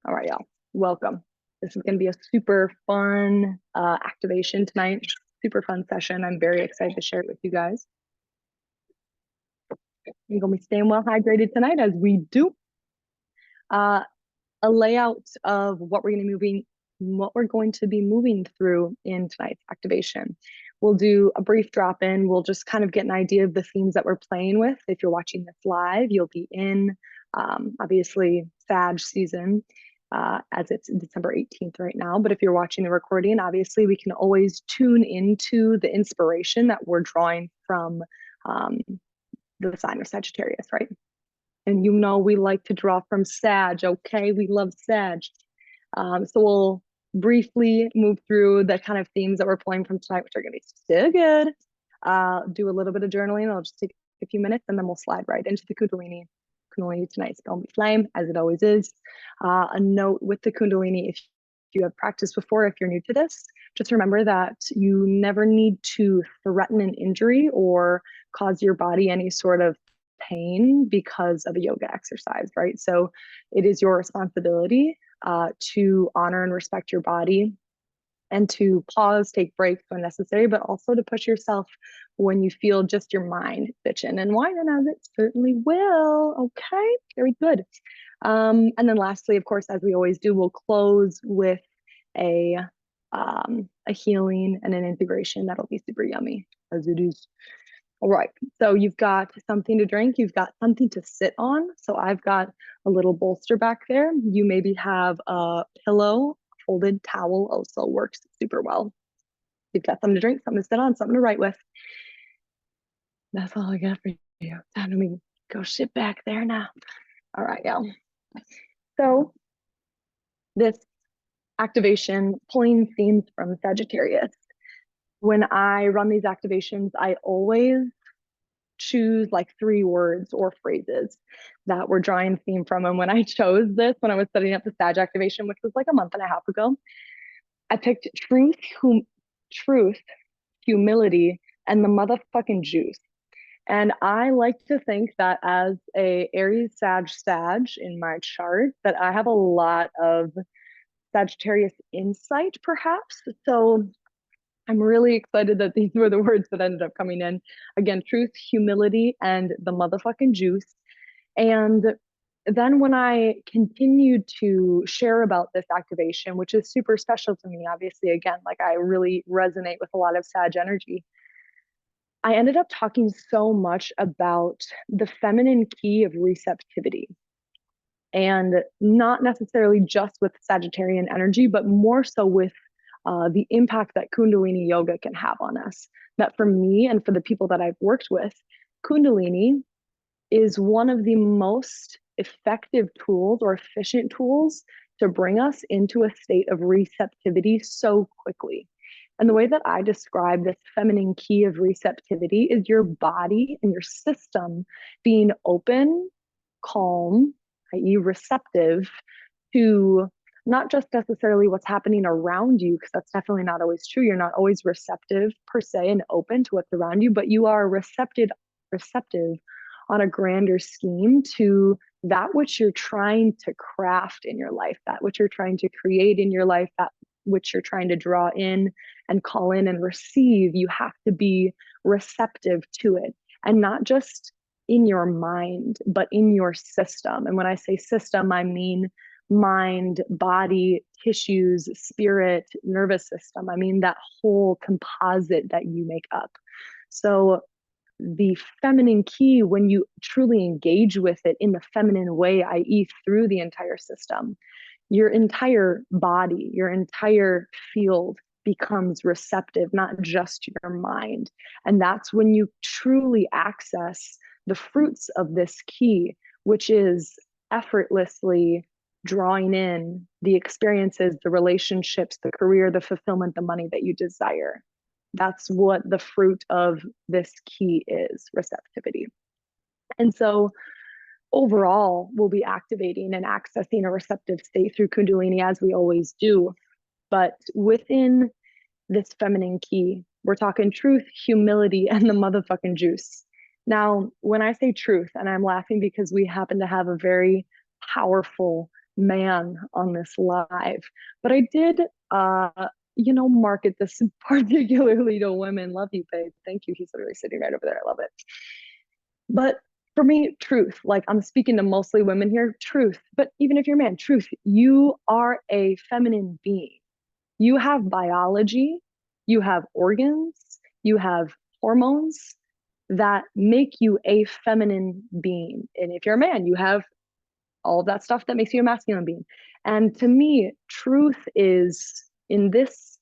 All right, y'all. Welcome. This is going to be a super fun activation tonight. Super fun session. I'm very excited to share it with you guys. You're going to be staying well hydrated tonight as we do. A layout of what we're going to be moving through in tonight's activation. We'll do a brief drop in. We'll just kind of get an idea of the themes that we're playing with. If you're watching this live, you'll be in obviously Sag season. As it's December 18th right now. But if you're watching the recording, obviously we can always tune into the inspiration that we're drawing from the sign of Sagittarius, right? And you know we like to draw from Sag, okay? We love Sag. So we'll briefly move through the kind of themes that we're pulling from tonight, which are going to be so good. Do a little bit of journaling. I'll just take a few minutes and then we'll slide right into the Kundalini. Kundalini tonight's gonna be flame, as it always is. A note with the Kundalini, if you have practiced before, if you're new to this, just remember that you never need to threaten an injury or cause your body any sort of pain because of a yoga exercise, right? So it is your responsibility to honor and respect your body and to pause, take breaks when necessary, but also to push yourself when you feel just your mind bitching and whining, as it certainly will. Okay, very good. And then lastly, of course, as we always do, we'll close with a healing and an integration that'll be super yummy, as it is. All right, so you've got something to drink, you've got something to sit on. So I've got a little bolster back there. You maybe have a pillow, folded towel also works super well. You've got something to drink, something to sit on, something to write with. That's all I got for you. Time to me go sit back there now. All right, y'all. So this activation, pulling themes from Sagittarius. When I run these activations, I always choose like 3 words or phrases that we're drawing theme from. And when I chose this, when I was setting up the Sag activation, which was like a month and a half ago, I picked truth, humility, and the motherfucking juice. And I like to think that as a Aries Sag in my chart, that I have a lot of Sagittarius insight, perhaps. So I'm really excited that these were the words that ended up coming in. Again, truth, humility, and the motherfucking juice. And then when I continued to share about this activation, which is super special to me, obviously, again, like I really resonate with a lot of Sag energy, I ended up talking so much about the feminine key of receptivity. And not necessarily just with Sagittarian energy, but more so with the impact that Kundalini yoga can have on us. That for me and for the people that I've worked with, Kundalini is one of the most effective tools or efficient tools to bring us into a state of receptivity so quickly. And the way that I describe this feminine key of receptivity is your body and your system being open, calm, i.e., receptive to not just necessarily what's happening around you, because that's definitely not always true. You're not always receptive per se and open to what's around you, but you are receptive on a grander scheme to that which you're trying to craft in your life, that which you're trying to create in your life, that which you're trying to draw in and call in and receive. You have to be receptive to it, and not just in your mind, but in your system. And when I say system, I mean mind, body, tissues, spirit, nervous system. I mean that whole composite that you make up. So the feminine key, when you truly engage with it in the feminine way, i.e., through the entire system, your entire body, your entire field becomes receptive, not just your mind. And that's when you truly access the fruits of this key, which is effortlessly drawing in the experiences, the relationships, the career, the fulfillment, the money that you desire. That's what the fruit of this key is, receptivity. And so overall, we'll be activating and accessing a receptive state through Kundalini, as we always do. But within this feminine key, we're talking truth, humility, and the motherfucking juice. Now, when I say truth, and I'm laughing because we happen to have a very powerful man on this live, but I did, market this particularly to women. Love you, babe. Thank you. He's literally sitting right over there. I love it. But for me, truth, like I'm speaking to mostly women here, truth. But even if you're a man, truth, you are a feminine being. You have biology, you have organs, you have hormones that make you a feminine being. And if you're a man, you have all of that stuff that makes you a masculine being. And to me, truth is in this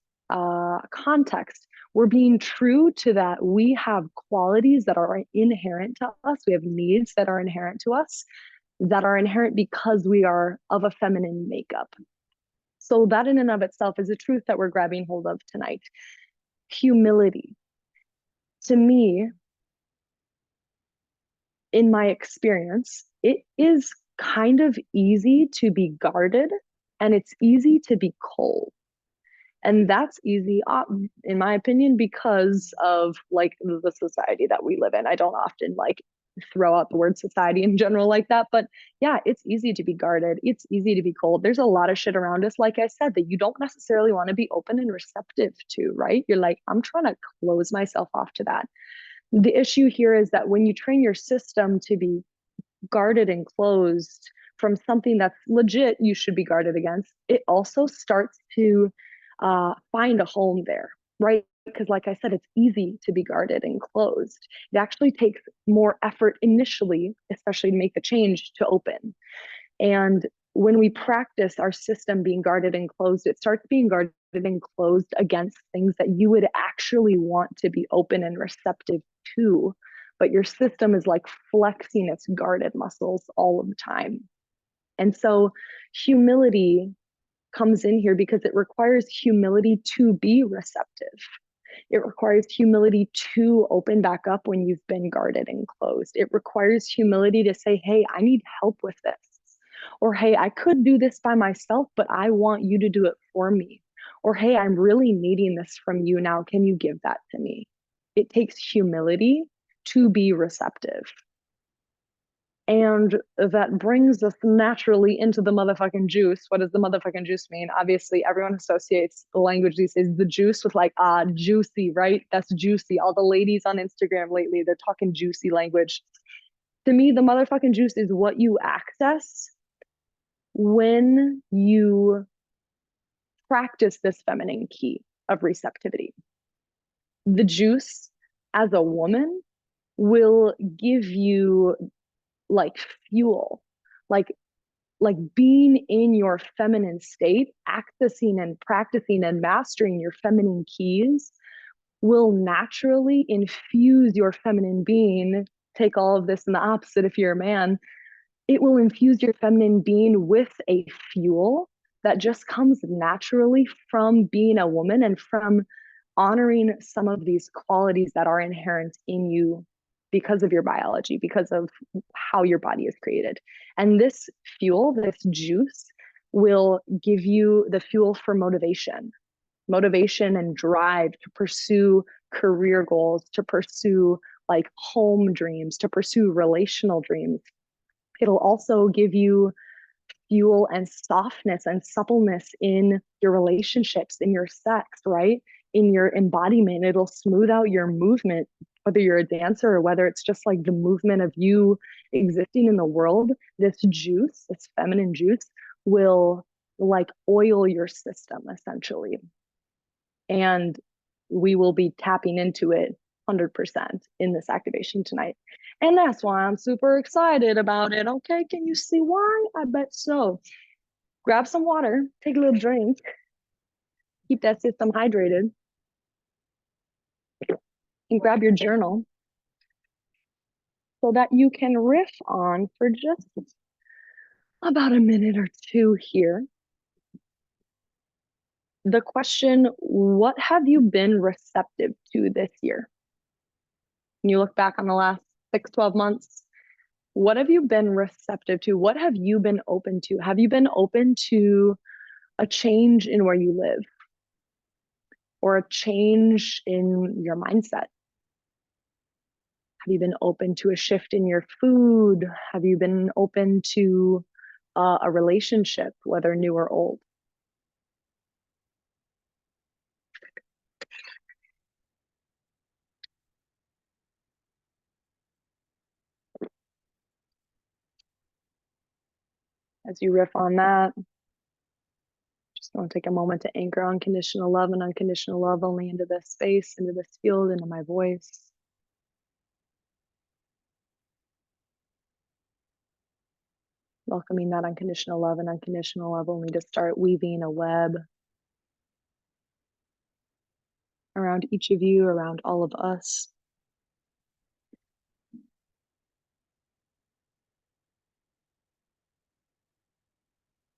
context, we're being true to that. We have qualities that are inherent to us, we have needs that are inherent to us, that are inherent because we are of a feminine makeup. So, that in and of itself is a truth that we're grabbing hold of tonight. Humility. To me, in my experience, it is kind of easy to be guarded and it's easy to be cold. And that's easy, in my opinion, because of like the society that we live in. I don't often like throw out the word society in general like that, but yeah, it's easy to be guarded. It's easy to be cold. There's a lot of shit around us, like I said, that you don't necessarily want to be open and receptive to, right? You're like, I'm trying to close myself off to that. The issue here is that when you train your system to be guarded and closed from something that's legit you should be guarded against, it also starts to find a home there, right? Because, like I said, it's easy to be guarded and closed. It actually takes more effort initially, especially to make the change, to open. And when we practice our system being guarded and closed, it starts being guarded and closed against things that you would actually want to be open and receptive to. But your system is like flexing its guarded muscles all of the time. And so humility comes in here because it requires humility to be receptive. It requires humility to open back up when you've been guarded and closed. It requires humility to say, hey, I need help with this. Or, hey, I could do this by myself, but I want you to do it for me. Or, hey, I'm really needing this from you now. Can you give that to me? It takes humility to be receptive. And that brings us naturally into the motherfucking juice. What does the motherfucking juice mean? Obviously, everyone associates the language these days, the juice, with like, juicy, right? That's juicy. All the ladies on Instagram lately, they're talking juicy language. To me, the motherfucking juice is what you access when you practice this feminine key of receptivity. The juice, as a woman, will give you like fuel, like being in your feminine state, accessing and practicing and mastering your feminine keys will naturally infuse your feminine being. Take all of this in the opposite if you're a man. It will infuse your feminine being with a fuel that just comes naturally from being a woman and from honoring some of these qualities that are inherent in you because of your biology, because of how your body is created. And this fuel, this juice, will give you the fuel for motivation and drive to pursue career goals, to pursue like home dreams, to pursue relational dreams. It'll also give you fuel and softness and suppleness in your relationships, in your sex, right? In your embodiment. It'll smooth out your movement, whether you're a dancer or whether it's just like the movement of you existing in the world. This juice, this feminine juice, will like oil your system essentially. And we will be tapping into it 100% in this activation tonight. And that's why I'm super excited about it. Okay, can you see why? I bet so. Grab some water, take a little drink, keep that system hydrated, and grab your journal so that you can riff on for just about a minute or two here. The question, what have you been receptive to this year? When you look back on the last 6-12 months, what have you been receptive to? What have you been open to? Have you been open to a change in where you live or a change in your mindset? Have you been open to a shift in your food? Have you been open to a relationship, whether new or old. As you riff on that, just want to take a moment to anchor unconditional love and unconditional love only into this space, into this field, into my voice. Welcoming that unconditional love and unconditional love only to start weaving a web around each of you, around all of us.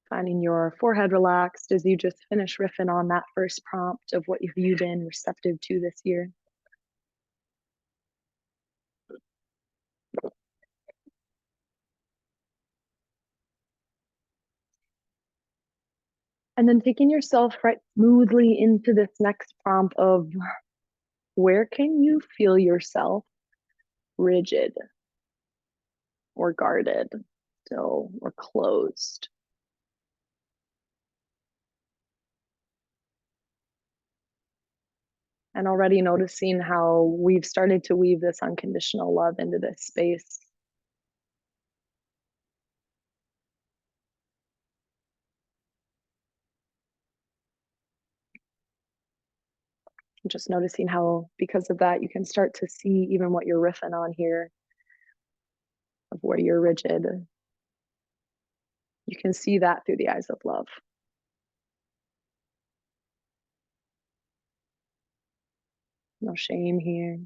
Finding your forehead relaxed as you just finish riffing on that first prompt of what have you been receptive to this year. And then taking yourself right smoothly into this next prompt of where can you feel yourself rigid or guarded, still or closed? And already noticing how we've started to weave this unconditional love into this space. Just noticing how, because of that, you can start to see even what you're riffing on here, of where you're rigid. You can see that through the eyes of love. No shame here.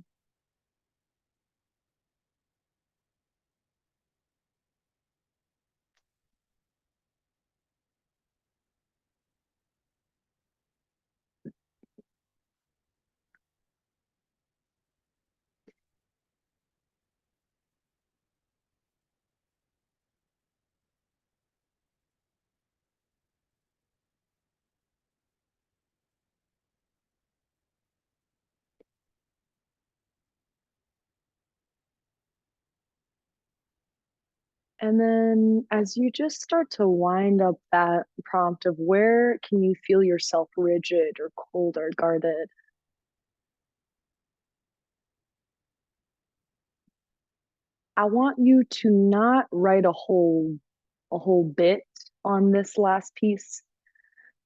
And then as you just start to wind up that prompt of where can you feel yourself rigid or cold or guarded, I want you to not write a whole bit on this last piece.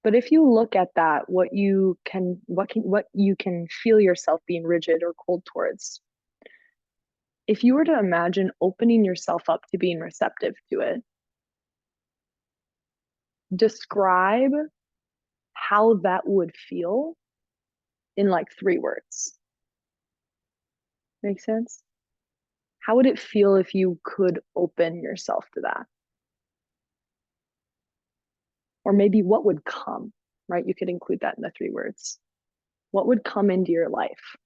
But if you look at that, what you can feel yourself being rigid or cold towards. If you were to imagine opening yourself up to being receptive to it, describe how that would feel in like 3 words. Make sense? How would it feel if you could open yourself to that? Or maybe what would come, right? You could include that in the 3 words. What would come into your life?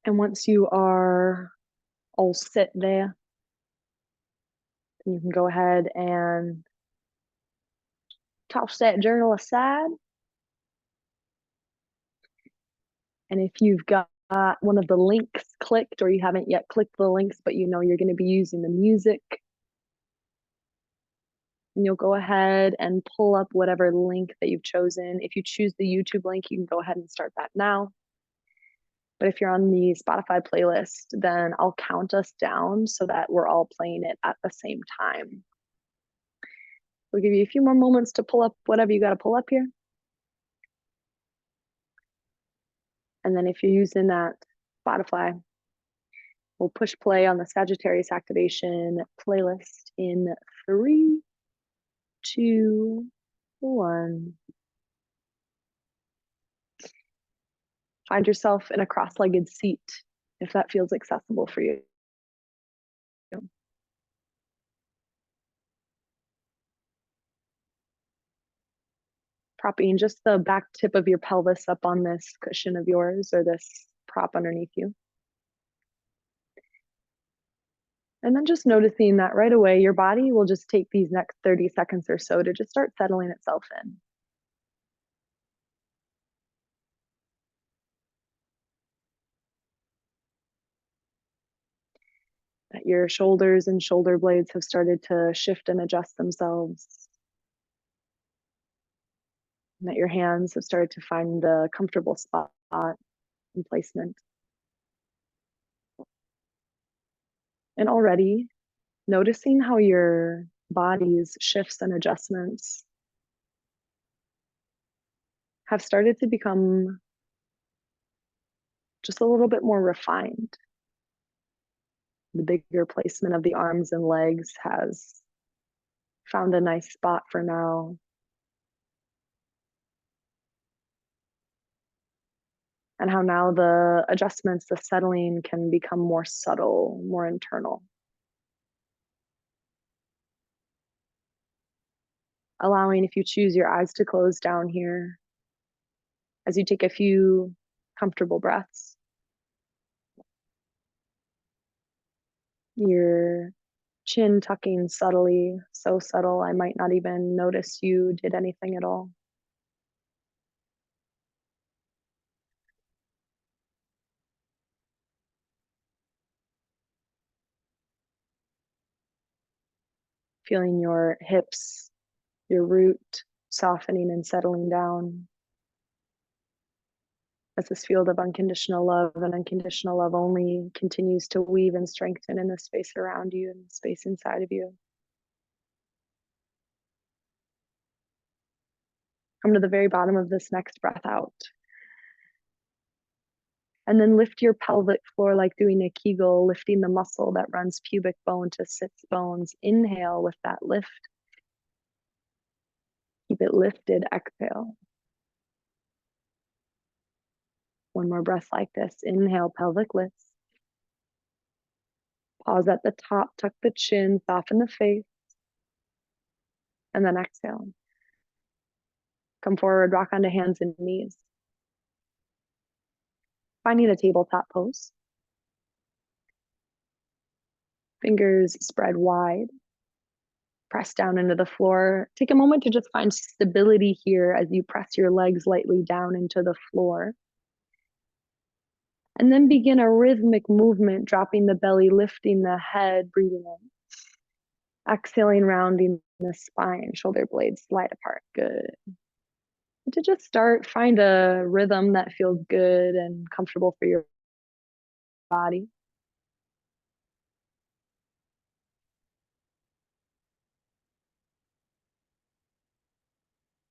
And once you are all set there, you can go ahead and toss that journal aside. And if you've got one of the links clicked, or you haven't yet clicked the links, but you know you're going to be using the music, and you'll go ahead and pull up whatever link that you've chosen. If you choose the YouTube link, you can go ahead and start that now. But if you're on the Spotify playlist, then I'll count us down so that we're all playing it at the same time. We'll give you a few more moments to pull up whatever you got to pull up here. And then if you're using that Spotify, we'll push play on the Sagittarius activation playlist in 3, 2, 1. Find yourself in a cross-legged seat if that feels accessible for you. Propping just the back tip of your pelvis up on this cushion of yours or this prop underneath you. And then just noticing that right away, your body will just take these next 30 seconds or so to just start settling itself in. That your shoulders and shoulder blades have started to shift and adjust themselves. And that your hands have started to find the comfortable spot and placement. And already noticing how your body's shifts and adjustments have started to become just a little bit more refined. The bigger placement of the arms and legs has found a nice spot for now. And how now the adjustments, the settling can become more subtle, more internal. Allowing, if you choose, your eyes to close down here as you take a few comfortable breaths. Your chin tucking subtly, so subtle I might not even notice you did anything at all. Feeling your hips, your root softening and settling down as this field of unconditional love and unconditional love only continues to weave and strengthen in the space around you and the space inside of you. Come to the very bottom of this next breath out. And then lift your pelvic floor like doing a Kegel, lifting the muscle that runs pubic bone to sits bones. Inhale with that lift. Keep it lifted, exhale. One more breath like this. Inhale, pelvic lifts. Pause at the top, tuck the chin, soften the face. And then exhale. Come forward, rock onto hands and knees. Finding a tabletop pose. Fingers spread wide. Press down into the floor. Take a moment to just find stability here as you press your legs lightly down into the floor. And then begin a rhythmic movement, dropping the belly, lifting the head, breathing in. Exhaling, rounding the spine, shoulder blades slide apart. Good. And to just start, find a rhythm that feels good and comfortable for your body.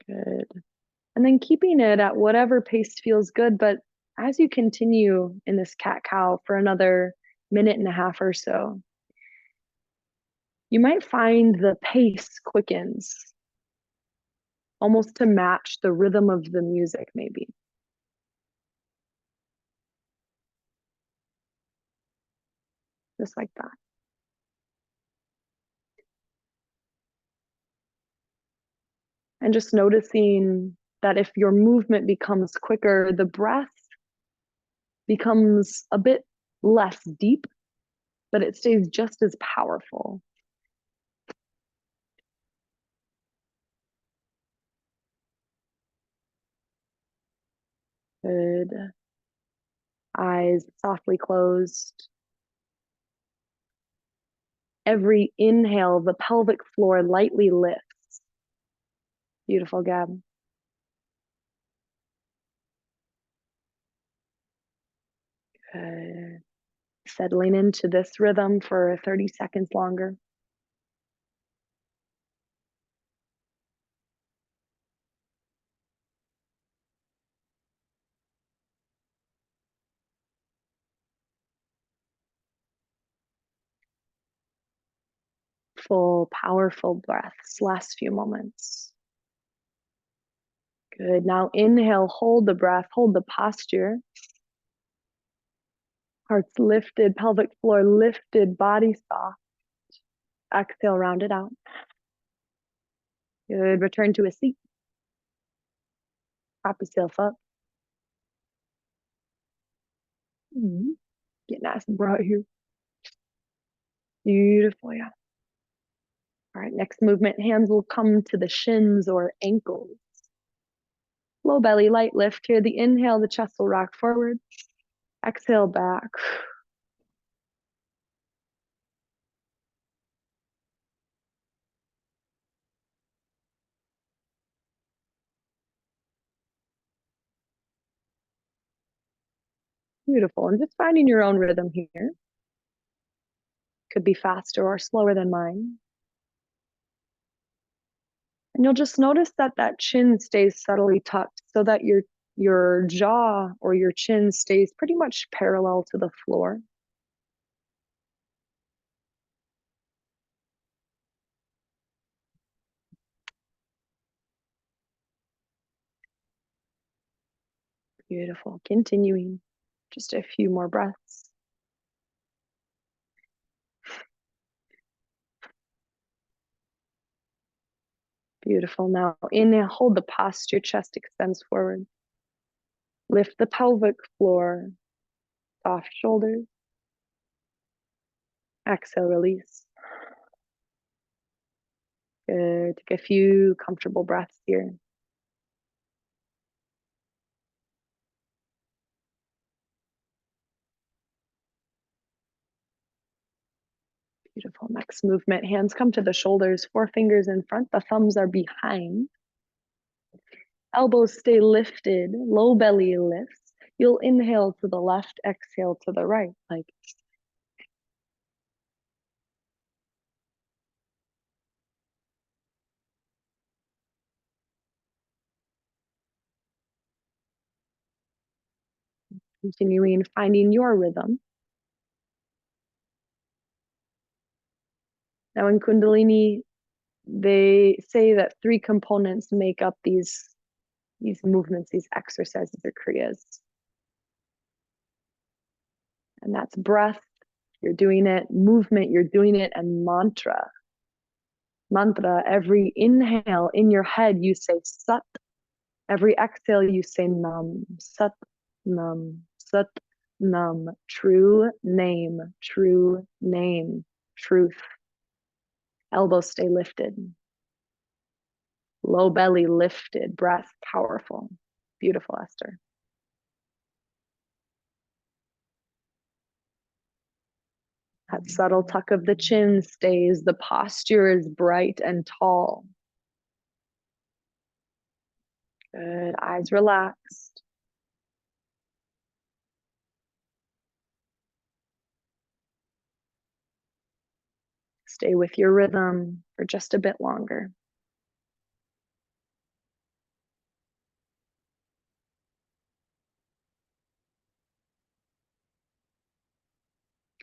Good. And then keeping it at whatever pace feels good. But as you continue in this cat cow for another minute and a half or so, you might find the pace quickens almost to match the rhythm of the music, maybe. Just like that. And just noticing that if your movement becomes quicker, the breath becomes a bit less deep, but it stays just as powerful. Good. Eyes softly closed. Every inhale, the pelvic floor lightly lifts. Beautiful, Gab. Good. Settling into this rhythm for 30 seconds longer. Full, powerful breaths, last few moments. Good. Now inhale, hold the breath, hold the posture. Heart's lifted, pelvic floor lifted, body soft. Exhale, round it out. Good. Return to a seat. Prop yourself up. Get nice and bright here. Beautiful. Yeah. All right. Next movement. Hands will come to the shins or ankles. Low belly, light lift here. The inhale, the chest will rock forward. Exhale back. Beautiful. And just finding your own rhythm here. Could be faster or slower than mine. And you'll just notice that that chin stays subtly tucked so that your jaw or your chin stays pretty much parallel to the floor. Beautiful. Continuing. Just a few more breaths. Beautiful. Now inhale, hold the posture, chest extends forward. Lift the pelvic floor, soft shoulders. Exhale, release. Good. Take a few comfortable breaths here. Beautiful. Next movement. Hands come to the shoulders, 4 fingers in front, the thumbs are behind. Elbows stay lifted, low belly lifts. You'll inhale to the left, exhale to the right. Like continuing, finding your rhythm. Now in Kundalini, they say that 3 components make up these movements, these exercises or kriyas. And that's breath, you're doing it, movement, you're doing it, and mantra. Mantra, every inhale in your head, you say sat. Every exhale, you say nam, sat, nam, sat, nam. True name, truth. Elbows stay lifted. Low belly lifted, breath powerful. Beautiful, Esther. That subtle tuck of the chin stays. The posture is bright and tall. Good. Eyes relaxed. Stay with your rhythm for just a bit longer.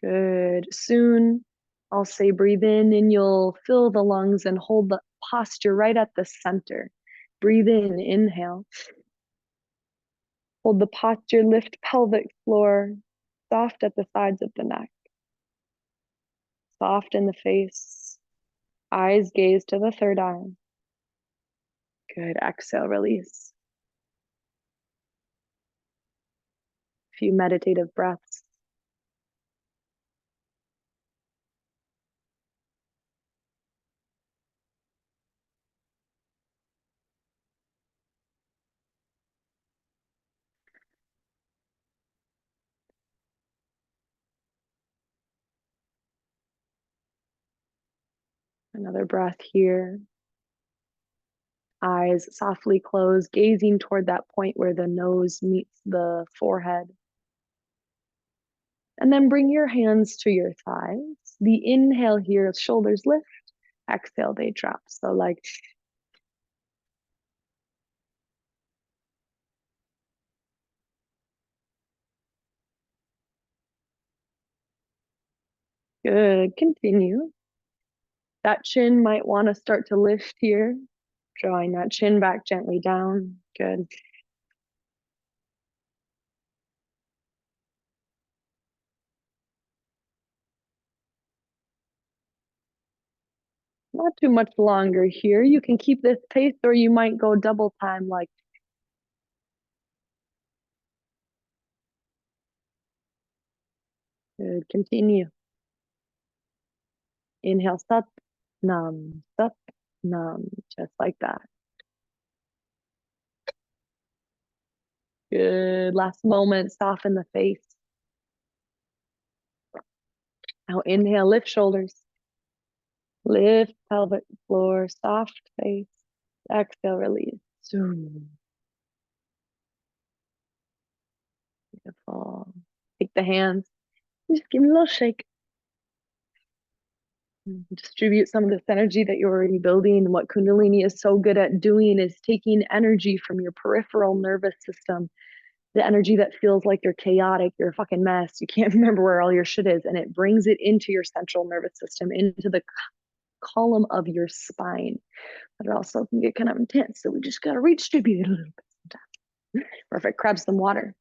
Good. Soon I'll say breathe in and you'll fill the lungs and hold the posture right at the center. Breathe in, inhale. Hold the posture, lift pelvic floor, soft at the sides of the neck, soft in the face. Eyes gaze to the third eye. Good. Exhale, release. A few meditative breaths. Another breath here. Eyes softly closed, gazing toward that point where the nose meets the forehead. And then bring your hands to your thighs. The inhale here, shoulders lift. Exhale, they drop. So like good. Continue. That chin might want to start to lift here. Drawing that chin back gently down. Good. Not too much longer here. You can keep this pace or you might go double time like good. Continue. Inhale, sat, nam, sat, nam, just like that. Good. Last moment, soften the face. Now inhale, lift shoulders. Lift pelvic floor, soft face. Exhale, release. Beautiful. Take the hands. Just give me a little shake. Distribute some of this energy that you're already building. And what Kundalini is so good at doing is taking energy from your peripheral nervous system, the energy that feels like you're chaotic, you're a fucking mess, you can't remember where all your shit is, and it brings it into your central nervous system, into the column of your spine. But it also can get kind of intense, so we just got to redistribute it a little bit sometimes. Perfect. Grab some water.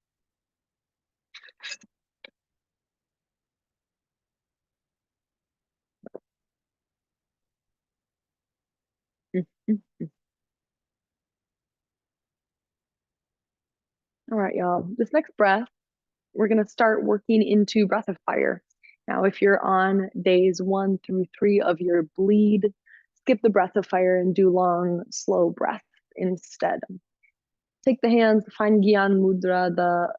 All right, y'all. This next breath, we're going to start working into breath of fire. Now, if you're on days 1 through 3 of your bleed, skip the breath of fire and do long, slow breaths instead. Take the hands, find Gyan Mudra, the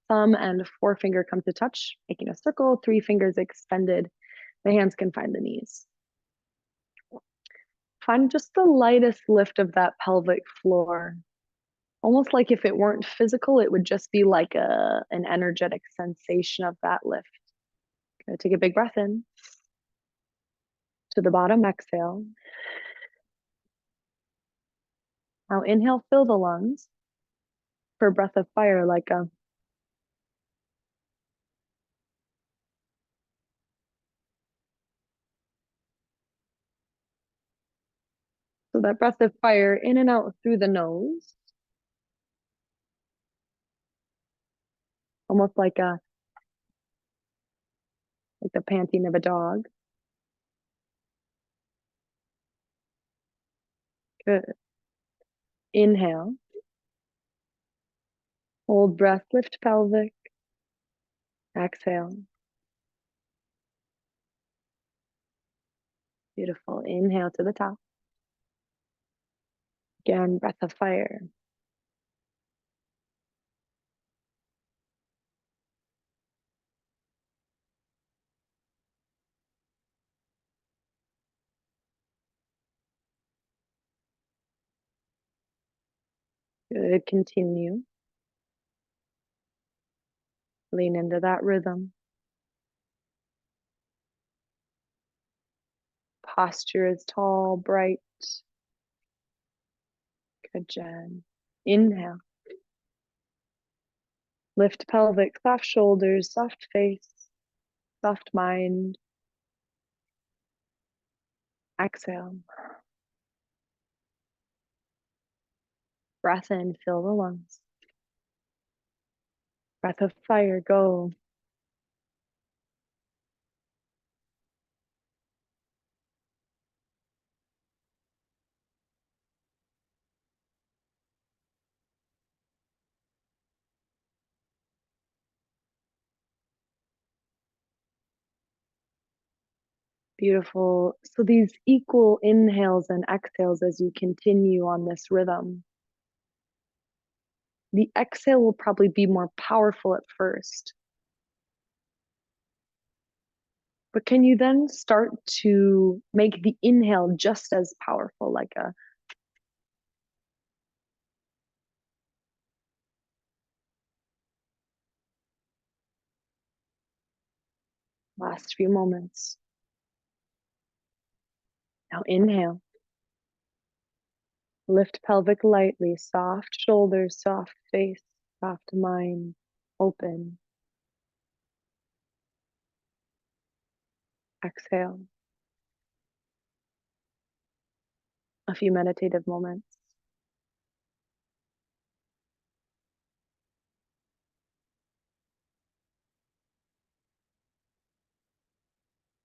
thumb and forefinger come to touch, making a circle, 3 fingers extended. The hands can find the knees. Find just the lightest lift of that pelvic floor. Almost like if it weren't physical, it would just be like an energetic sensation of that lift. Okay, take a big breath in. To the bottom, exhale. Now inhale, fill the lungs for a breath of fire, like a so that breath of fire in and out through the nose, almost like the panting of a dog. Good. Inhale. Hold breath, lift pelvic. Exhale. Beautiful. Inhale to the top. Again, breath of fire. Good. Continue. Lean into that rhythm. Posture is tall, bright. Good, Jen. Inhale. Lift pelvic, soft shoulders, soft face, soft mind. Exhale. Breath in, fill the lungs. Breath of fire, go. Beautiful. So these equal inhales and exhales as you continue on this rhythm. The exhale will probably be more powerful at first. But can you then start to make the inhale just as powerful, like a last few moments? Now inhale. Lift pelvic lightly, soft shoulders, soft face, soft mind, open. Exhale. A few meditative moments.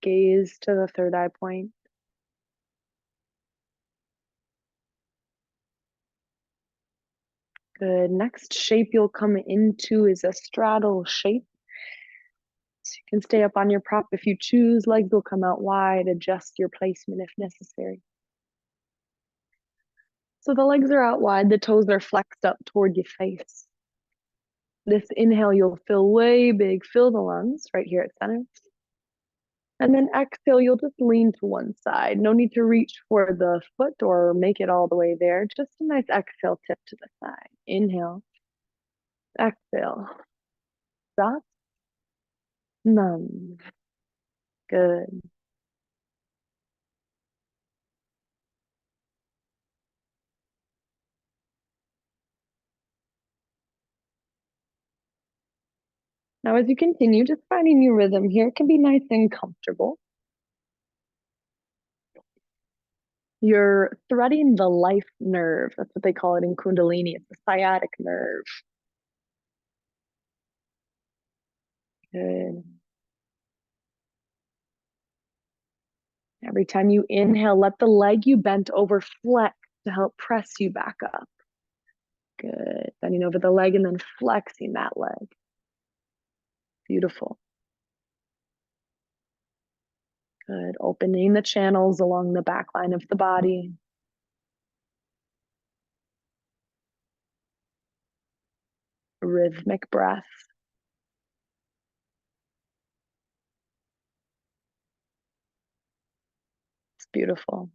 Gaze to the third eye point. Good. Next shape you'll come into is a straddle shape. You can stay up on your prop if you choose. Legs will come out wide. Adjust your placement if necessary. So the legs are out wide. The toes are flexed up toward your face. This inhale, you'll feel way big. Fill the lungs right here at center. And then exhale, you'll just lean to one side. No need to reach for the foot or make it all the way there. Just a nice exhale, tip to the side. Inhale. Exhale. Stop. Numb. Good. Now, as you continue, just finding your rhythm here. It can be nice and comfortable. You're threading the life nerve. That's what they call it in Kundalini. It's the sciatic nerve. Good. Every time you inhale, let the leg you bent over flex to help press you back up. Good. Bending over the leg and then flexing that leg. Beautiful. Good. Opening the channels along the back line of the body. Rhythmic breath. It's beautiful.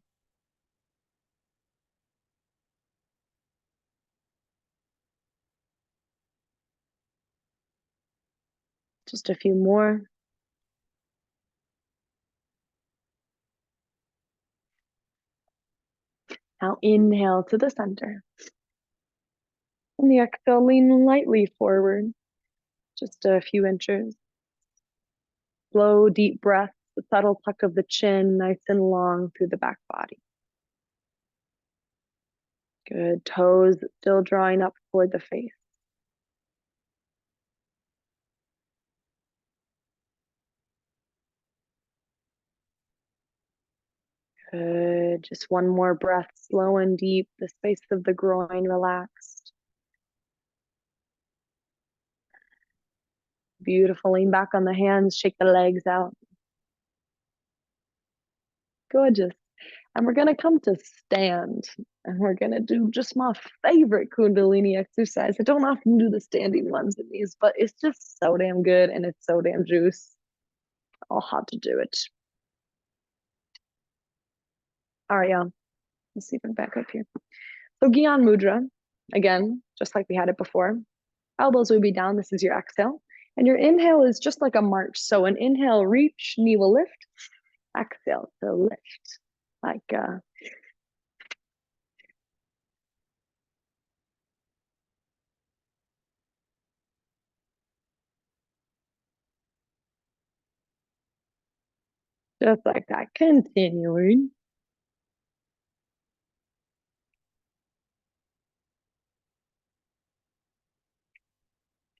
Just a few more. Now inhale to the center. And the exhale, lean lightly forward. Just a few inches. Slow, deep breath. The subtle tuck of the chin, nice and long through the back body. Good. Toes still drawing up toward the face. Good. Just one more breath, slow and deep. The space of the groin relaxed. Beautiful. Lean back on the hands, shake the legs out. Gorgeous. And we're going to come to stand. And we're going to do just my favorite Kundalini exercise. I don't often do the standing ones in these, but it's just so damn good and it's so damn juice. I'll have to do it. All right, y'all. Let's see if I'm back up here. So Gyan Mudra, again, just like we had it before. Elbows will be down. This is your exhale. And your inhale is just like a march. So an inhale, reach, knee will lift. Exhale to lift. Like just like that. Continuing.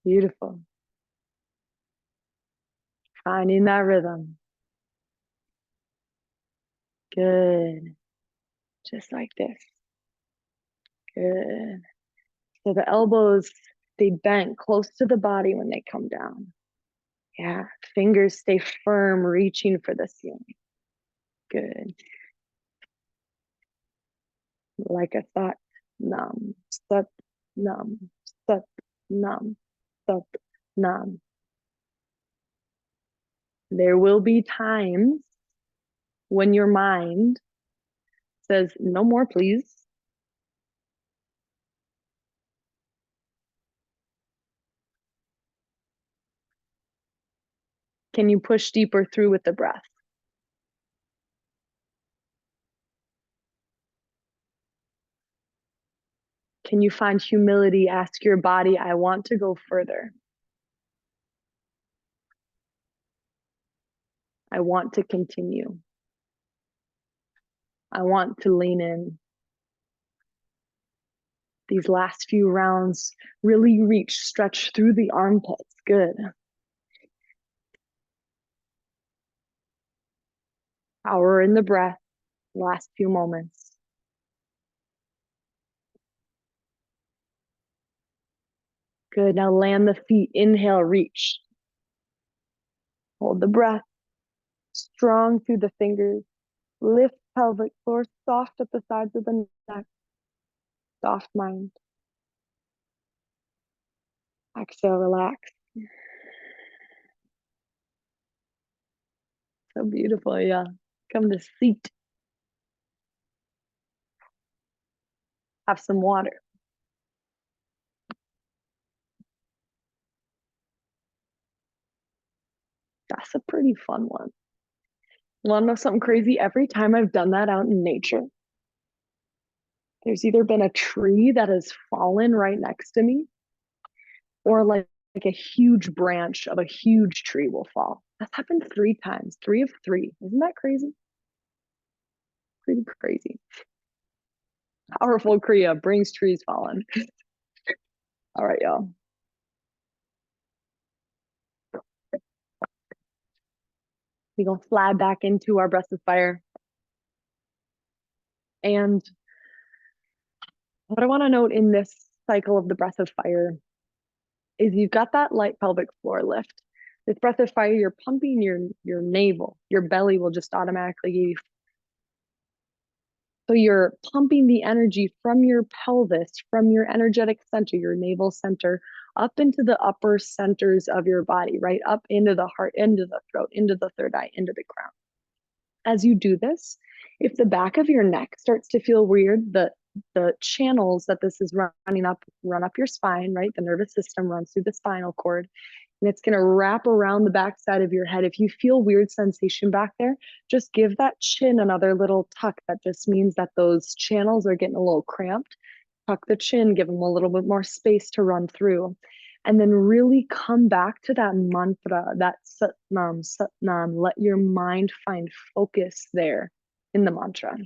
Beautiful. Finding that rhythm. Good. Just like this. Good. So the elbows, they bent close to the body when they come down. Yeah. Fingers stay firm, reaching for the ceiling. Good. Like a thought. Nam. Sat. Nam. Sat. Nam. Sat. Nam. There will be times when your mind says, no more, please. Can you push deeper through with the breath? Can you find humility? Ask your body, I want to go further. I want to continue. I want to lean in. These last few rounds, really reach, stretch through the armpits. Good. Power in the breath. Last few moments. Good. Now land the feet. Inhale, reach. Hold the breath, strong through the fingers. Lift pelvic floor, soft at the sides of the neck. Soft mind. Exhale, relax. So beautiful, yeah. Come to seat. Have some water. That's a pretty fun one. Want to know something crazy? Every time I've done that out in nature, there's either been a tree that has fallen right next to me, or like a huge branch of a huge tree will fall. That's happened 3 times, 3 of 3. Isn't that crazy? Pretty crazy. Powerful Kriya brings trees falling. All right, y'all. We gonna slide back into our breath of fire. And what I want to note in this cycle of the breath of fire is you've got that light pelvic floor lift. This breath of fire, you're pumping your navel. Your belly will just automatically give you. So you're pumping the energy from your pelvis, from your energetic center, your navel center, up into the upper centers of your body, right? Up into the heart, into the throat, into the third eye, into the crown. As you do this, if the back of your neck starts to feel weird, the channels that this is running up run up your spine, right? The nervous system runs through the spinal cord, and it's going to wrap around the backside of your head. If you feel weird sensation back there, just give that chin another little tuck. That just means that those channels are getting a little cramped. Tuck the chin, give them a little bit more space to run through. And then really come back to that mantra, that Satnam, Satnam. Let your mind find focus there in the mantra.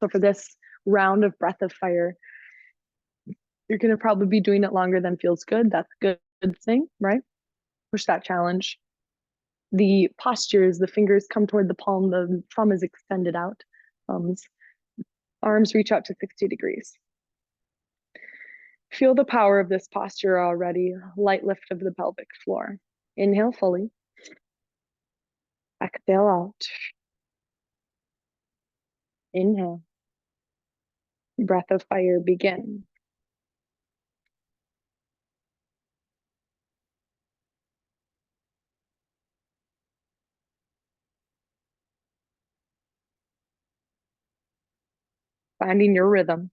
So for this round of breath of fire, you're going to probably be doing it longer than feels good. That's a good thing, right? Push that challenge. The postures, the fingers come toward the palm, the thumb is extended out. Arms reach out to 60 degrees. Feel the power of this posture already. Light lift of the pelvic floor. Inhale fully. Exhale out. Inhale. Breath of fire, begin. Finding your rhythm.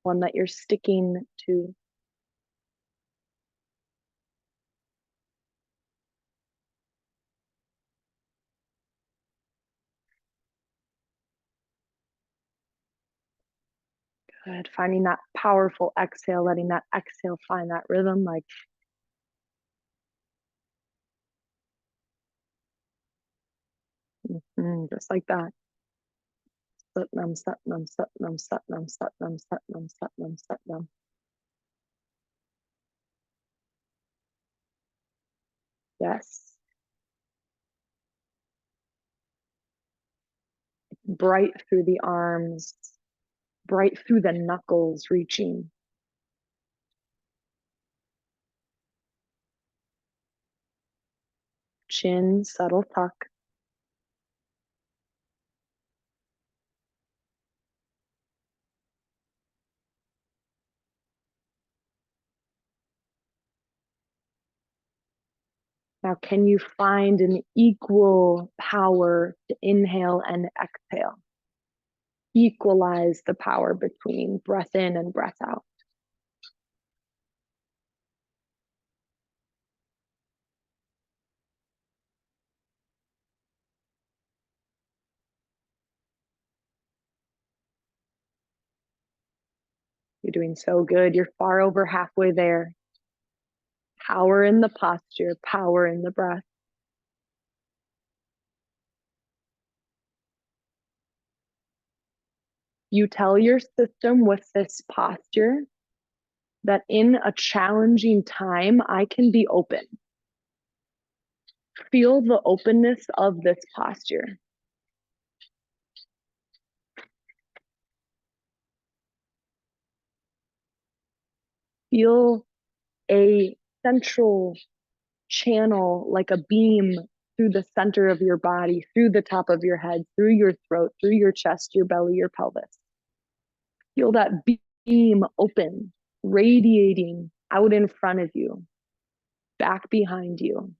One that you're sticking to. Good. Finding that powerful exhale, letting that exhale find that rhythm, like just like that. Satnam, Satnam, Satnam, Satnam, Satnam, Satnam, Satnam, Satnam. Yes. Bright through the arms, bright through the knuckles, reaching. Chin, subtle tuck. Now, can you find an equal power to inhale and exhale? Equalize the power between breath in and breath out. You're doing so good. You're far over halfway there. Power in the posture, power in the breath. You tell your system with this posture that in a challenging time, I can be open. Feel the openness of this posture. Feel a central channel, like a beam through the center of your body, through the top of your head, through your throat, through your chest, your belly, your pelvis. Feel that beam open, radiating out in front of you, back behind you,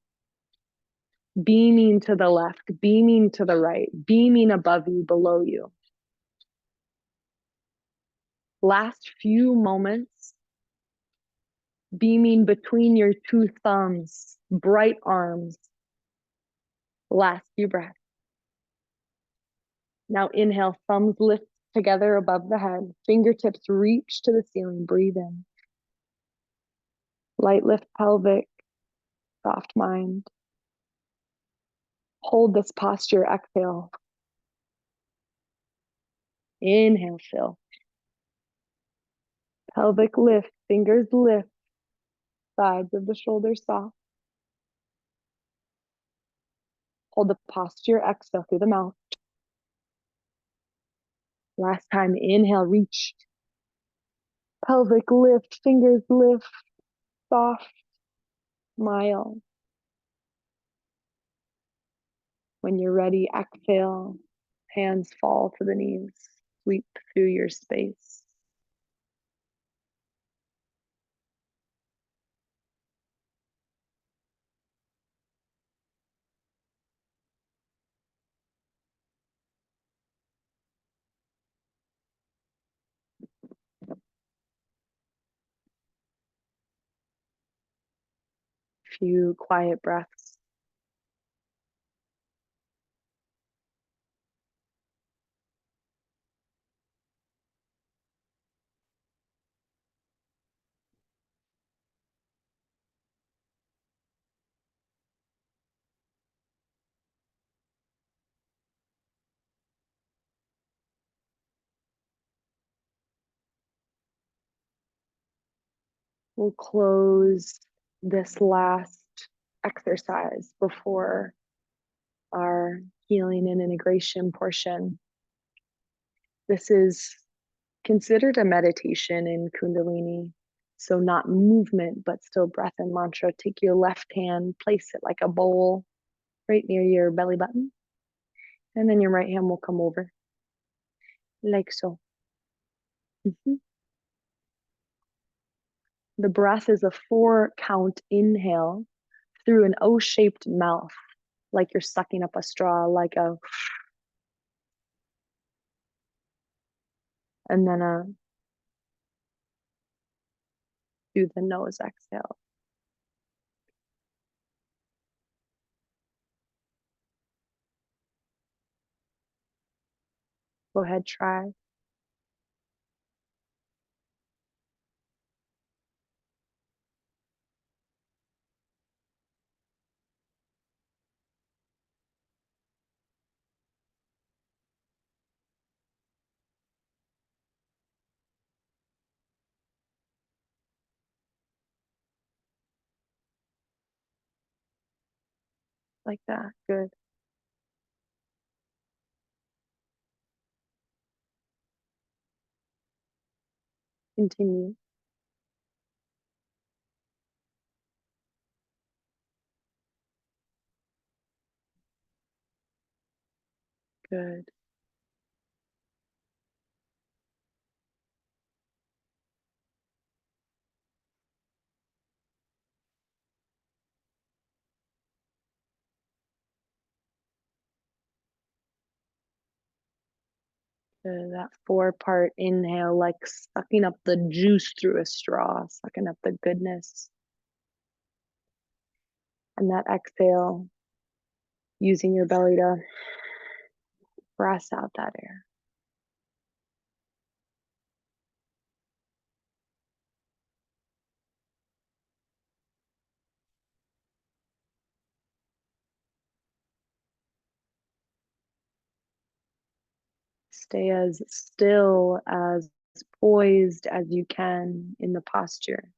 beaming to the left, beaming to the right, beaming above you, below you. Last few moments, beaming between your two thumbs, bright arms. Last few breaths. Now inhale, thumbs lift together above the head, fingertips reach to the ceiling, breathe in. Light lift pelvic, soft mind. Hold this posture, exhale. Inhale, fill. Pelvic lift, fingers lift, sides of the shoulders soft. Hold the posture, exhale through the mouth. Last time, inhale, reach. Pelvic lift, fingers lift, soft, smile. When you're ready, exhale, hands fall to the knees, sweep through your space. Few quiet breaths. We'll close this last exercise before our healing and integration portion. This is considered a meditation in Kundalini. So not movement, but still breath and mantra. Take your left hand, place it like a bowl right near your belly button. And then your right hand will come over like so. Mm-hmm. The breath is a 4-count inhale through an O-shaped mouth, like you're sucking up a straw, like a, and then through the nose exhale. Go ahead, try. Like that. Good. Continue. Good. Good. That 4-part inhale, like sucking up the juice through a straw, sucking up the goodness. And that exhale, using your belly to press out that air. Stay as still, as poised as you can in the posture.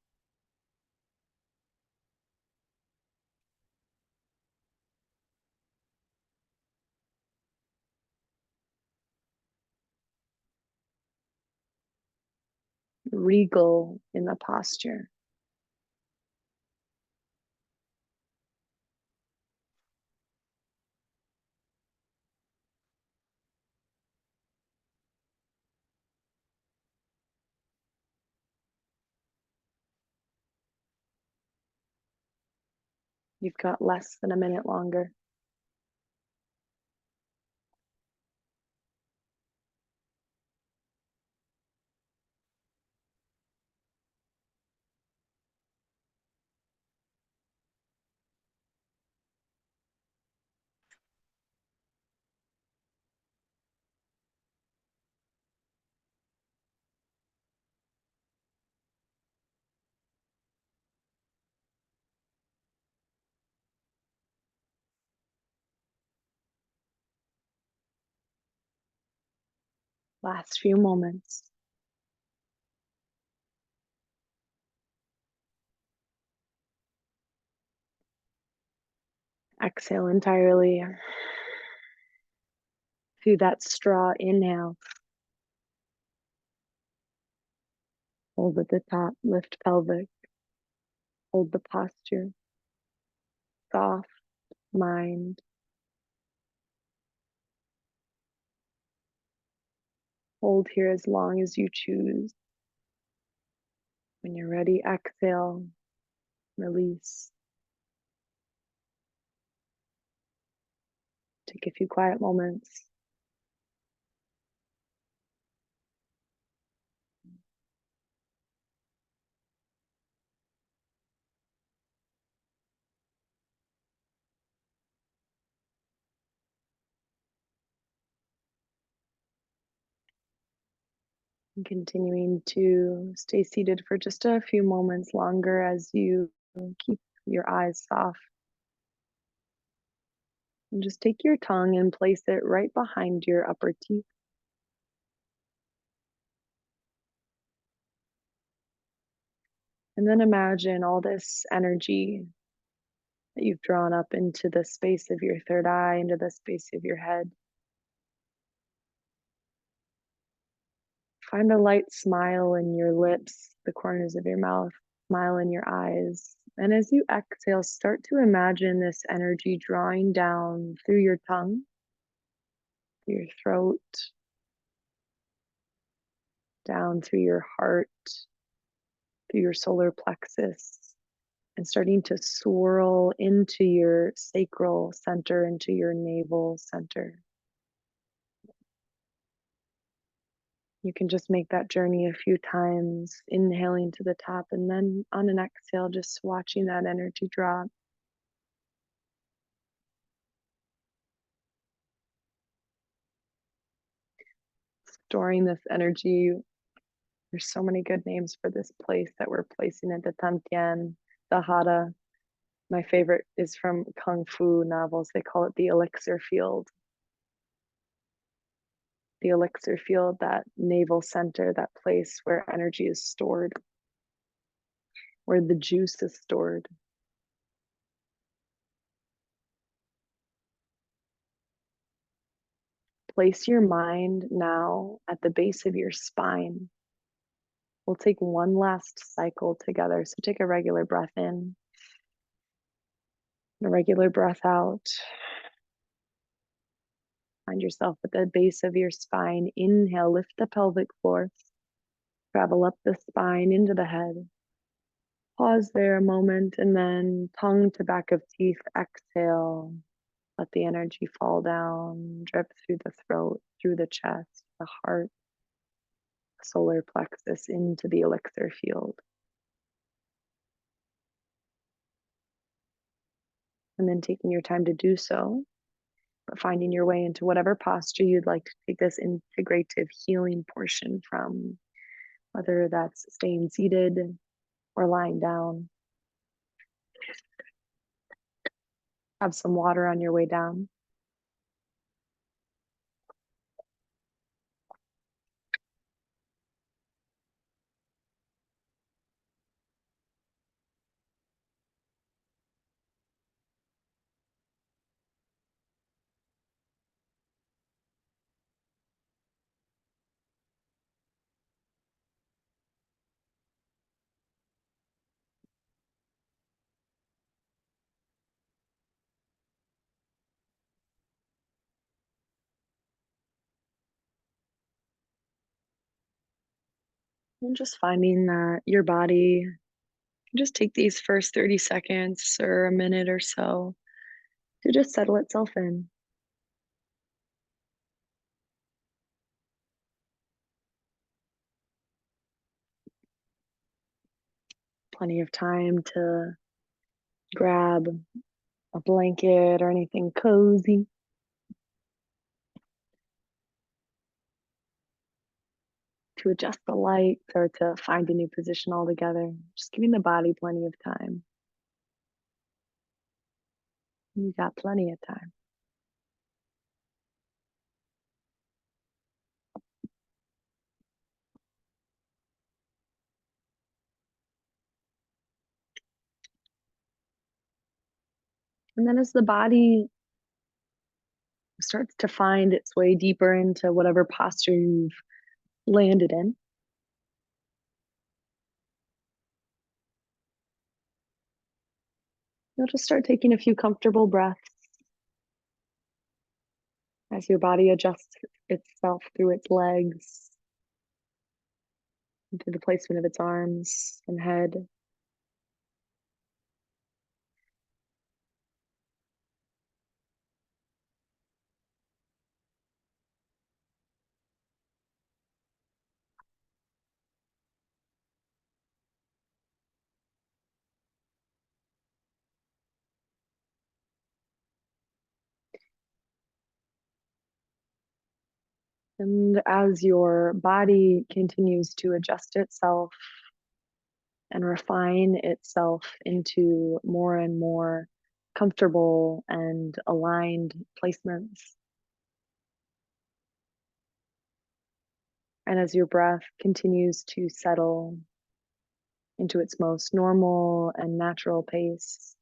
regal in the posture. You've got less than a minute longer. Last few moments. Exhale entirely through that straw inhale. Hold at the top, lift pelvic, hold the posture, soft mind. Hold here as long as you choose. When you're ready, exhale, release. Take a few quiet moments. And continuing to stay seated for just a few moments longer as you keep your eyes soft. And just take your tongue and place it right behind your upper teeth. And then imagine all this energy that you've drawn up into the space of your third eye, into the space of your head. Find a light smile in your lips, the corners of your mouth, smile in your eyes. And as you exhale, start to imagine this energy drawing down through your tongue, through your throat, down through your heart, through your solar plexus, and starting to swirl into your sacral center, into your navel center. You can just make that journey a few times, inhaling to the top, and then on an exhale, just watching that energy drop. Storing this energy. There's so many good names for this place that we're placing it. The Tantian, the Hara. My favorite is from Kung Fu novels. They call it the elixir field. The elixir field, that navel center, that place where energy is stored, where the juice is stored. Place your mind now at the base of your spine. We'll take one last cycle together. So take a regular breath in, a regular breath out. Find yourself at the base of your spine. Inhale, lift the pelvic floor. Travel up the spine into the head. Pause there a moment and then tongue to back of teeth. Exhale. Let the energy fall down, drip through the throat, through the chest, the heart, solar plexus into the elixir field. And then taking your time to do so, but finding your way into whatever posture you'd like to take this integrative healing portion from, whether that's staying seated or lying down. Have some water on your way down. And just finding that your body can just take these first 30 seconds or a minute or so to just settle itself in. Plenty of time to grab a blanket or anything cozy, to adjust the lights or to find a new position altogether. Just giving the body plenty of time. You got plenty of time. And then as the body starts to find its way deeper into whatever posture you've landed in, you'll just start taking a few comfortable breaths as your body adjusts itself through its legs, and through the placement of its arms and head. And as your body continues to adjust itself and refine itself into more and more comfortable and aligned placements, and as your breath continues to settle into its most normal and natural pace,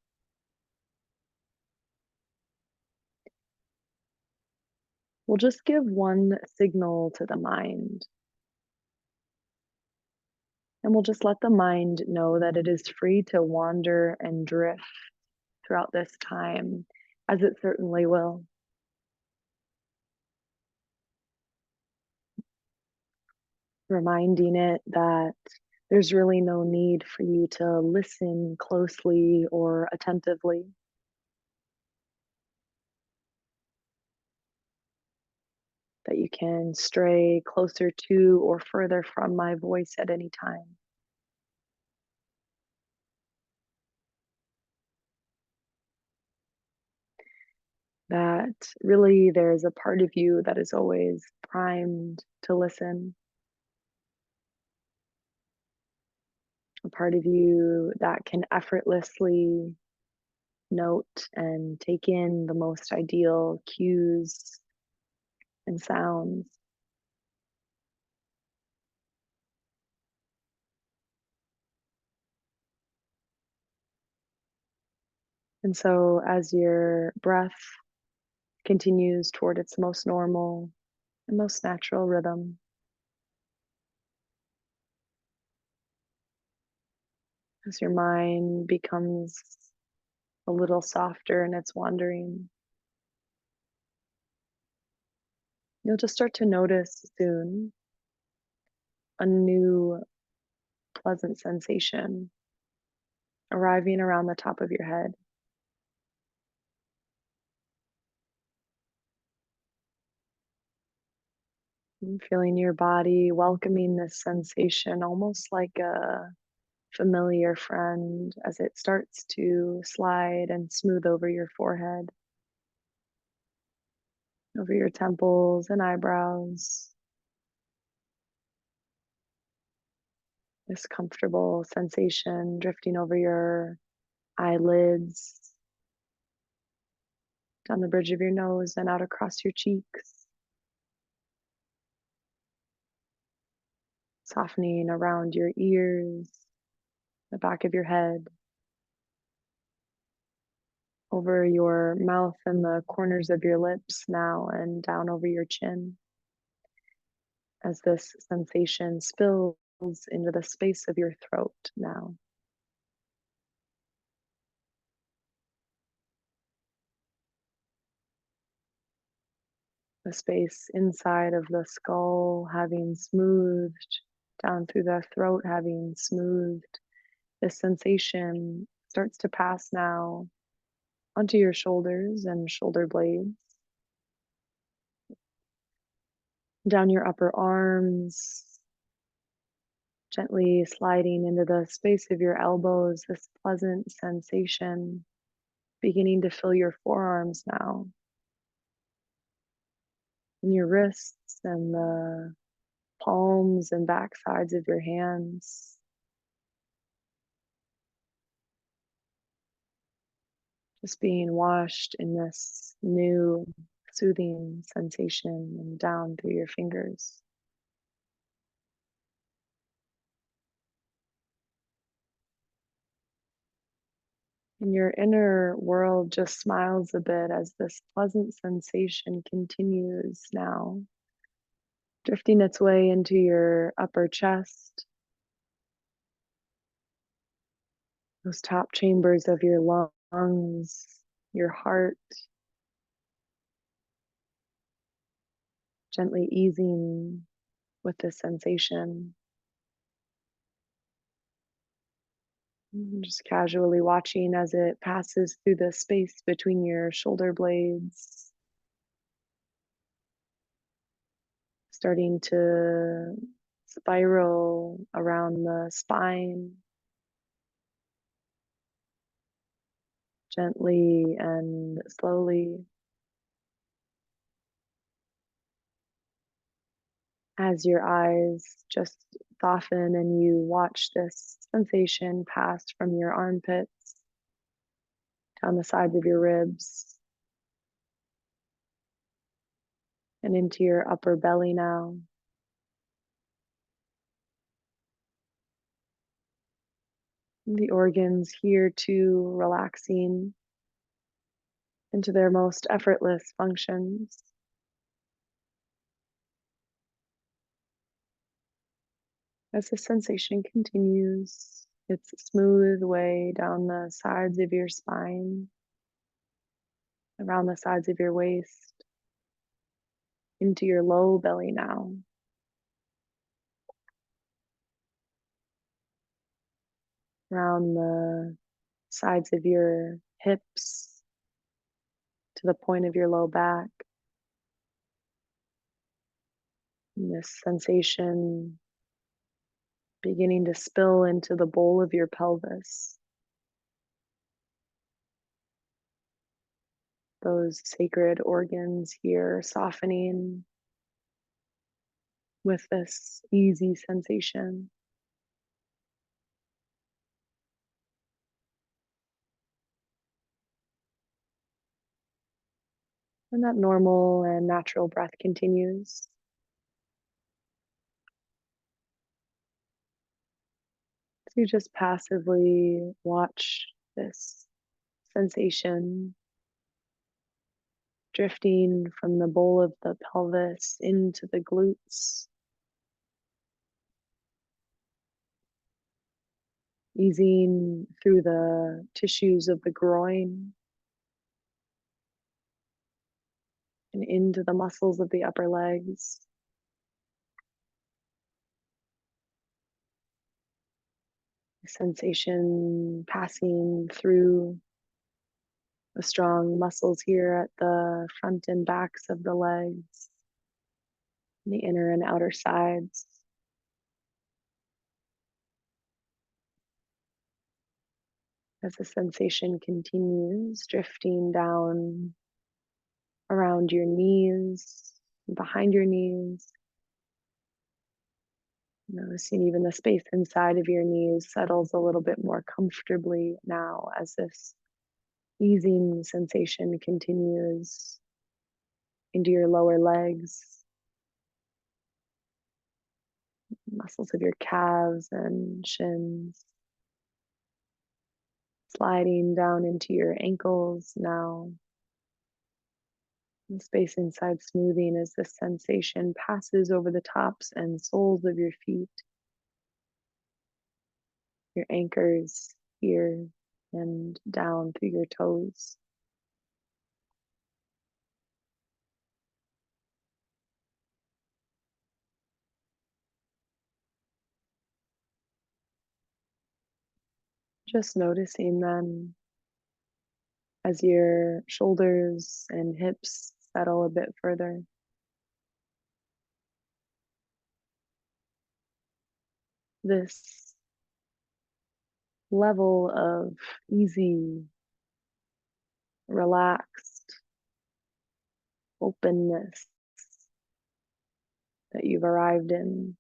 we'll just give one signal to the mind. And we'll just let the mind know that it is free to wander and drift throughout this time, as it certainly will. Reminding it that there's really no need for you to listen closely or attentively, that you can stray closer to or further from my voice at any time. That really there's a part of you that is always primed to listen, a part of you that can effortlessly note and take in the most ideal cues and sounds. And so, as your breath continues toward its most normal and most natural rhythm, as your mind becomes a little softer in its wandering, you'll just start to notice soon a new pleasant sensation arriving around the top of your head. And feeling your body welcoming this sensation almost like a familiar friend as it starts to slide and smooth over your forehead, over your temples and eyebrows. This comfortable sensation drifting over your eyelids, down the bridge of your nose, and out across your cheeks, softening around your ears, the back of your head, over your mouth and the corners of your lips now, and down over your chin, as this sensation spills into the space of your throat now. The space inside of the skull having smoothed down through the throat, having smoothed. This sensation starts to pass now onto your shoulders and shoulder blades, down your upper arms, gently sliding into the space of your elbows, this pleasant sensation beginning to fill your forearms now, and your wrists and the palms and back sides of your hands. Just being washed in this new soothing sensation and down through your fingers. And your inner world just smiles a bit as this pleasant sensation continues now, drifting its way into your upper chest, those top chambers of your lungs, your heart, gently easing with this sensation. Just casually watching as it passes through the space between your shoulder blades, starting to spiral around the spine, gently and slowly, as your eyes just soften and you watch this sensation pass from your armpits down the sides of your ribs and into your upper belly now. The organs here too relaxing into their most effortless functions. As the sensation continues its smooth way down the sides of your spine, around the sides of your waist, into your low belly now. Around the sides of your hips to the point of your low back. And this sensation beginning to spill into the bowl of your pelvis. Those sacred organs here softening with this easy sensation. And that normal and natural breath continues. So you just passively watch this sensation drifting from the bowl of the pelvis into the glutes, easing through the tissues of the groin and into the muscles of the upper legs. The sensation passing through the strong muscles here at the front and backs of the legs, the inner and outer sides. As the sensation continues, drifting down around your knees, behind your knees, noticing even the space inside of your knees settles a little bit more comfortably now as this easing sensation continues into your lower legs, muscles of your calves and shins, sliding down into your ankles now. The space inside smoothing as this sensation passes over the tops and soles of your feet, your anchors here and down through your toes. Just noticing them as your shoulders and hips settle a bit further. This level of easy, relaxed openness that you've arrived in.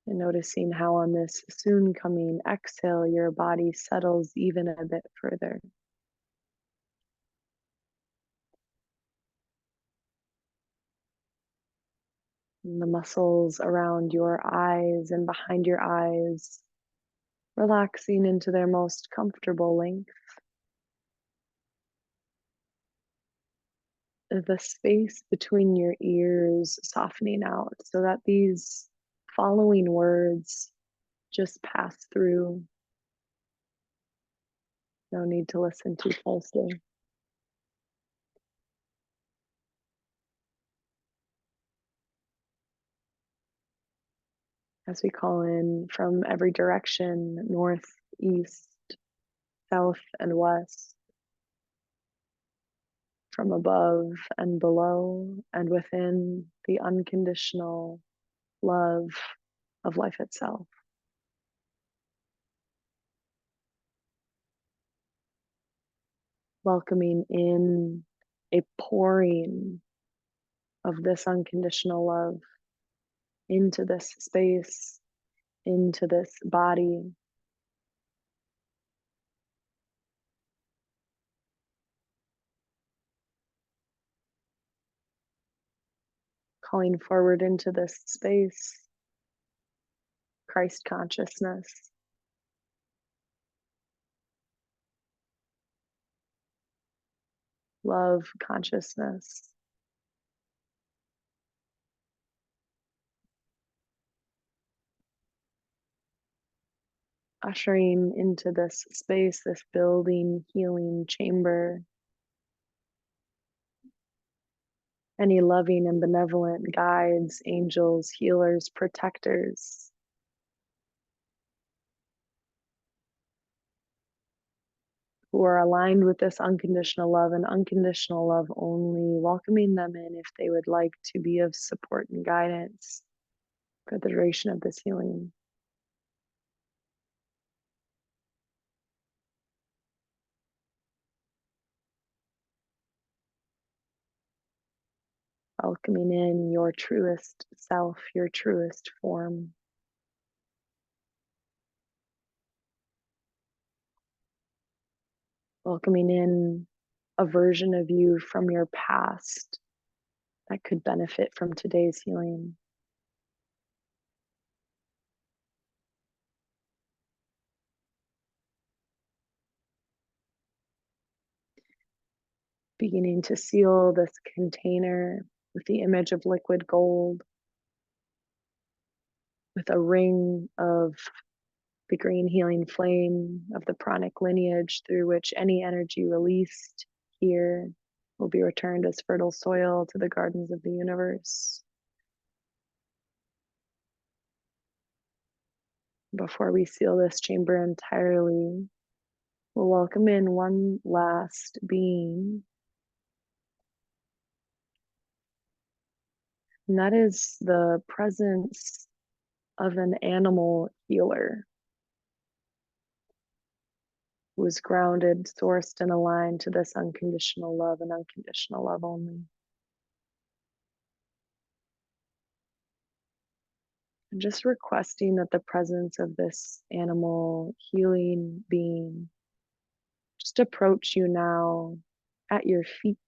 And noticing how on this soon coming exhale, your body settles even a bit further. And the muscles around your eyes and behind your eyes relaxing into their most comfortable length. The space between your ears softening out so that these following words just pass through. No need to listen too closely. As we call in from every direction, north, east, south, and west, from above and below, and within the unconditional love of life itself. Welcoming in a pouring of this unconditional love into this space, into this body. Calling forward into this space, Christ consciousness, love consciousness, ushering into this space, this building, healing chamber, any loving and benevolent guides, angels, healers, protectors, who are aligned with this unconditional love and unconditional love only, welcoming them in if they would like to be of support and guidance for the duration of this healing. Welcoming in your truest self, your truest form. Welcoming in a version of you from your past that could benefit from today's healing. Beginning to seal this container with the image of liquid gold, with a ring of the green healing flame of the pranic lineage through which any energy released here will be returned as fertile soil to the gardens of the universe. Before we seal this chamber entirely, we'll welcome in one last being, and that is the presence of an animal healer who is grounded, sourced, and aligned to this unconditional love and unconditional love only. And just requesting that the presence of this animal healing being just approach you now at your feet.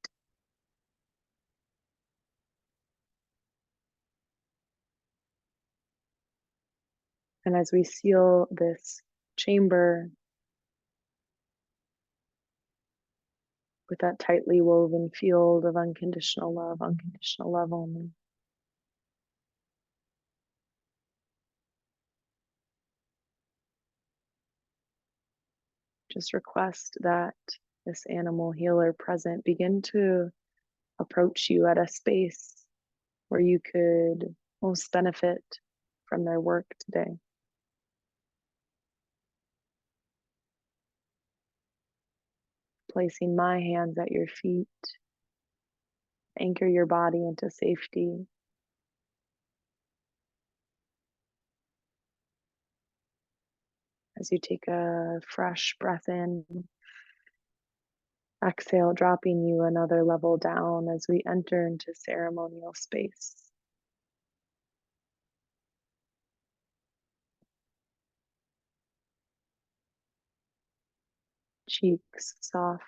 And as we seal this chamber with that tightly woven field of unconditional love only. Just request that this animal healer present begin to approach you at a space where you could most benefit from their work today. Placing my hands at your feet, anchor your body into safety. As you take a fresh breath in, exhale, dropping you another level down as we enter into ceremonial space. Cheeks soft.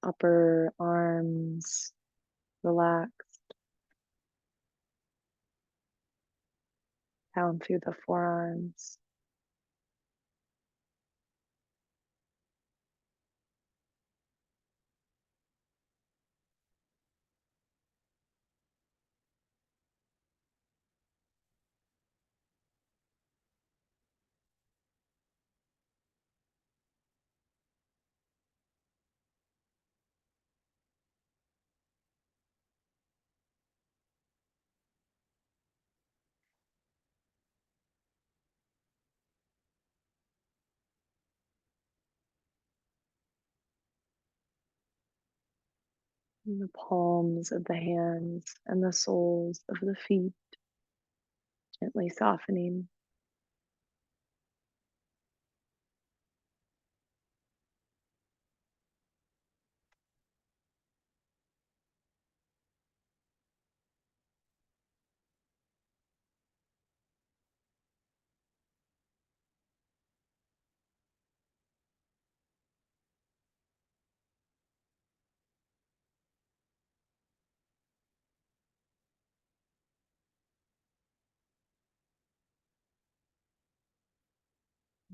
Upper arms relaxed. Down through the forearms. And the palms of the hands and the soles of the feet gently softening.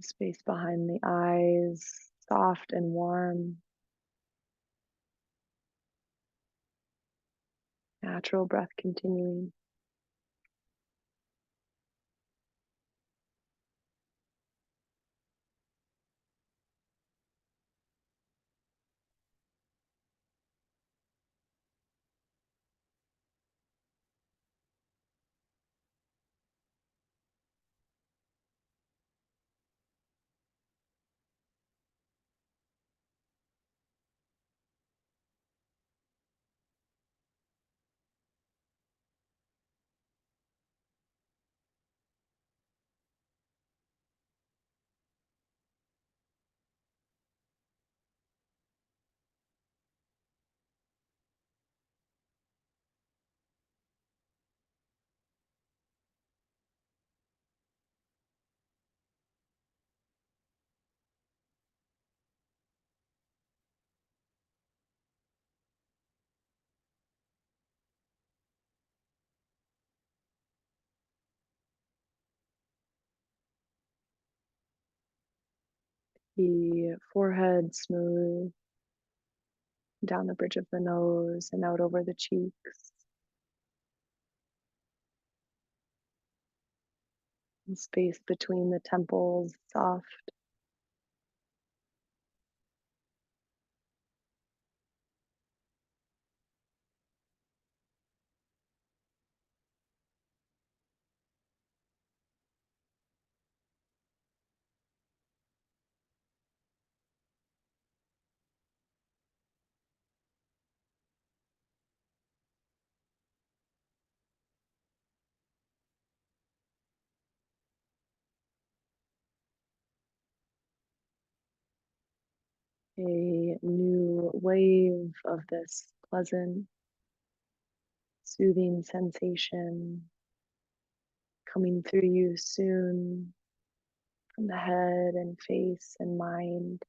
Space behind the eyes, soft and warm. Natural breath continuing. The forehead smooth down the bridge of the nose and out over the cheeks. And space between the temples soft. A new wave of this pleasant, soothing sensation coming through you soon from the head and face and mind,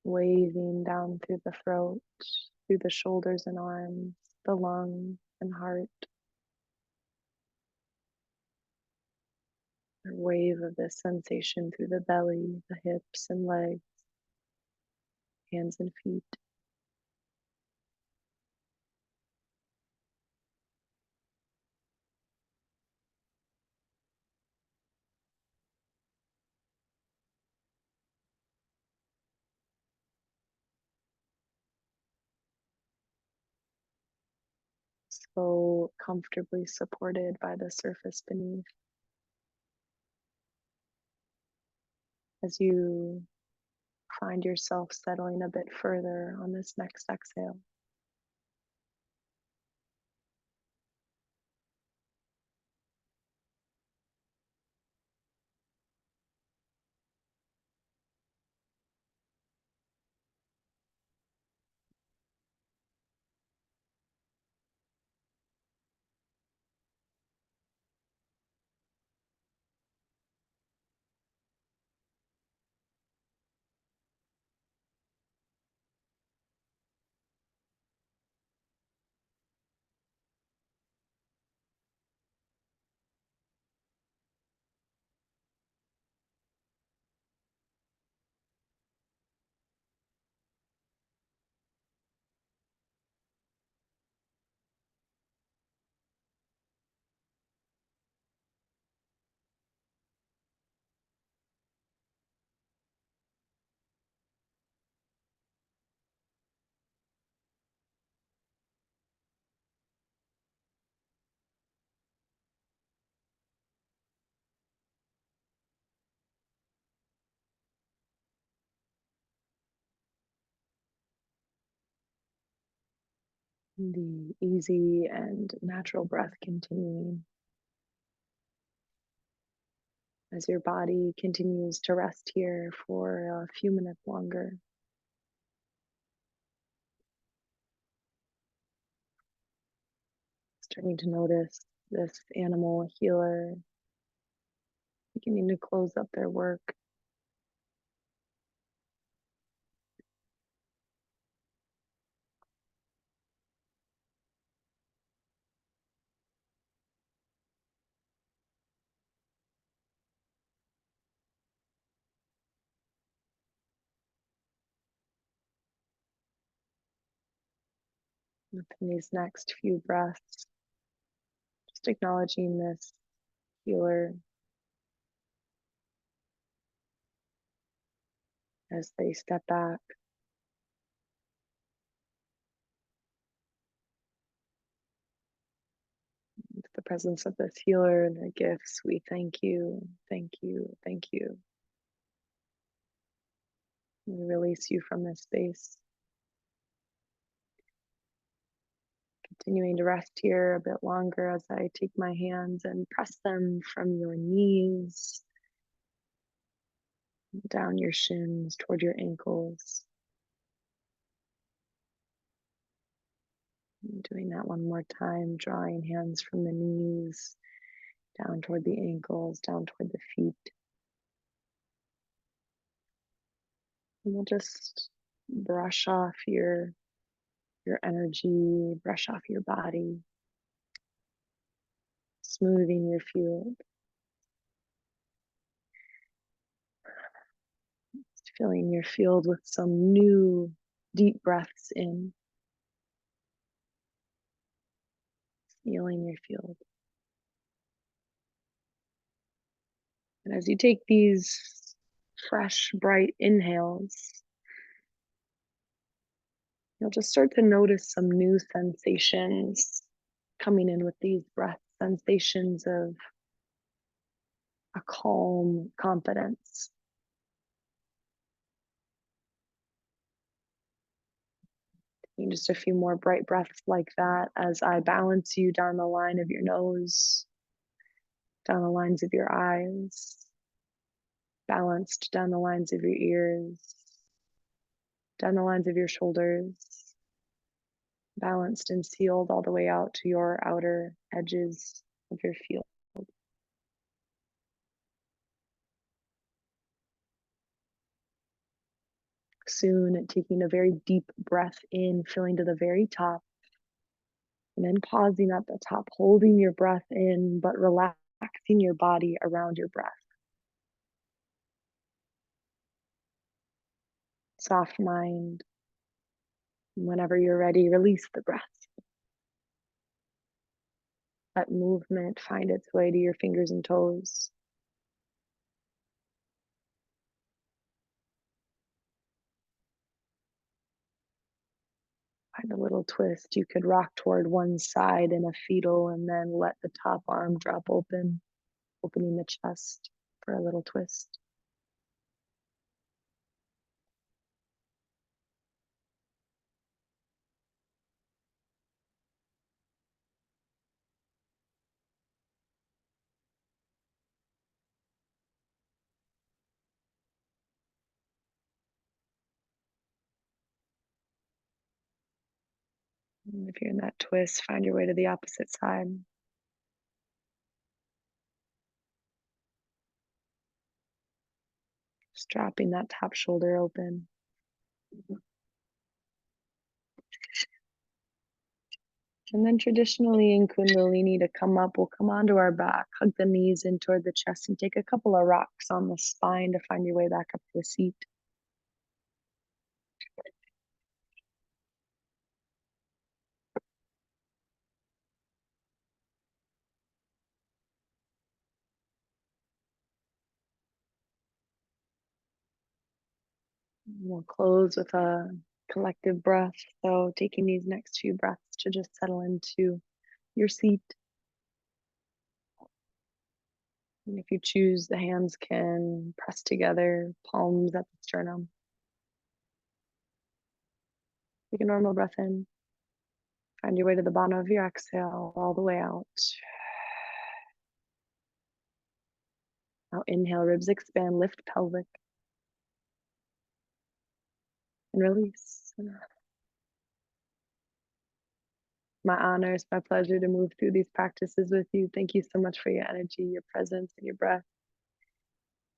waving down through the throat, through the shoulders and arms, the lungs and heart. A wave of this sensation through the belly, the hips and legs, hands and feet. so comfortably supported by the surface beneath. As you find yourself settling a bit further on this next exhale. The easy and natural breath continuing as your body continues to rest here for a few minutes longer. Starting to notice this animal healer beginning to close up their work. Within these next few breaths, just acknowledging this healer as they step back. With the presence of this healer and their gifts, we thank you, thank you, thank you. We release you from this space. Continuing to rest here a bit longer as I take my hands and press them from your knees, down your shins, toward your ankles. Doing that one more time, drawing hands from the knees, down toward the ankles, down toward the feet. And we'll just brush off your energy, brush off your body, smoothing your field. Just filling your field with some new deep breaths in, healing your field. And as you take these fresh, bright inhales, you'll just start to notice some new sensations coming in with these breaths, sensations of a calm confidence. Taking just a few more bright breaths like that as I balance you down the line of your nose, down the lines of your eyes, balanced down the lines of your ears, down the lines of your shoulders, balanced and sealed all the way out to your outer edges of your field. Soon taking a very deep breath in, filling to the very top, and then pausing at the top, holding your breath in, but relaxing your body around your breath. Soft mind. Whenever you're ready, release the breath. Let movement find its way to your fingers and toes. Find a little twist. You could rock toward one side in a fetal and then let the top arm drop open, opening the chest for a little twist. And if you're in that twist, find your way to the opposite side. Just dropping that top shoulder open. And then traditionally in Kundalini, to come up, we'll come onto our back, hug the knees in toward the chest, and take a couple of rocks on the spine to find your way back up to the seat. We'll close with a collective breath. So taking these next few breaths to just settle into your seat. And if you choose, the hands can press together, palms at the sternum. Take a normal breath in. Find your way to the bottom of your exhale, all the way out. Now inhale, ribs expand, lift pelvic, and release. My honor, it's my pleasure to move through these practices with you. Thank you so much for your energy, your presence, and your breath.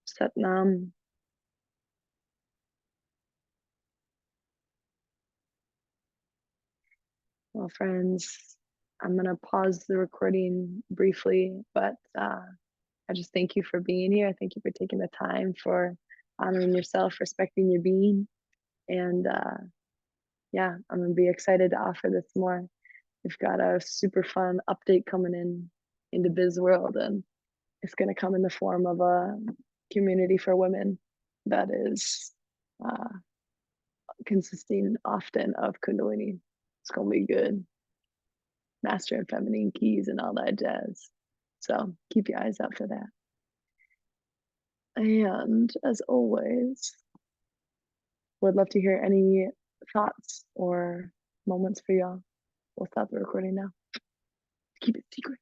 Sat Nam. Well, friends, I'm going to pause the recording briefly, but I just thank you for being here. Thank you for taking the time, for honoring yourself, respecting your being. And yeah, I'm going to be excited to offer this more. We've got a super fun update coming in into Biz World, and it's going to come in the form of a community for women that is uh, consisting often of Kundalini. It's going to be good. Master and feminine keys and all that jazz. So keep your eyes out for that. And as always, would love to hear any thoughts or moments for y'all. We'll stop the recording now. Keep it secret.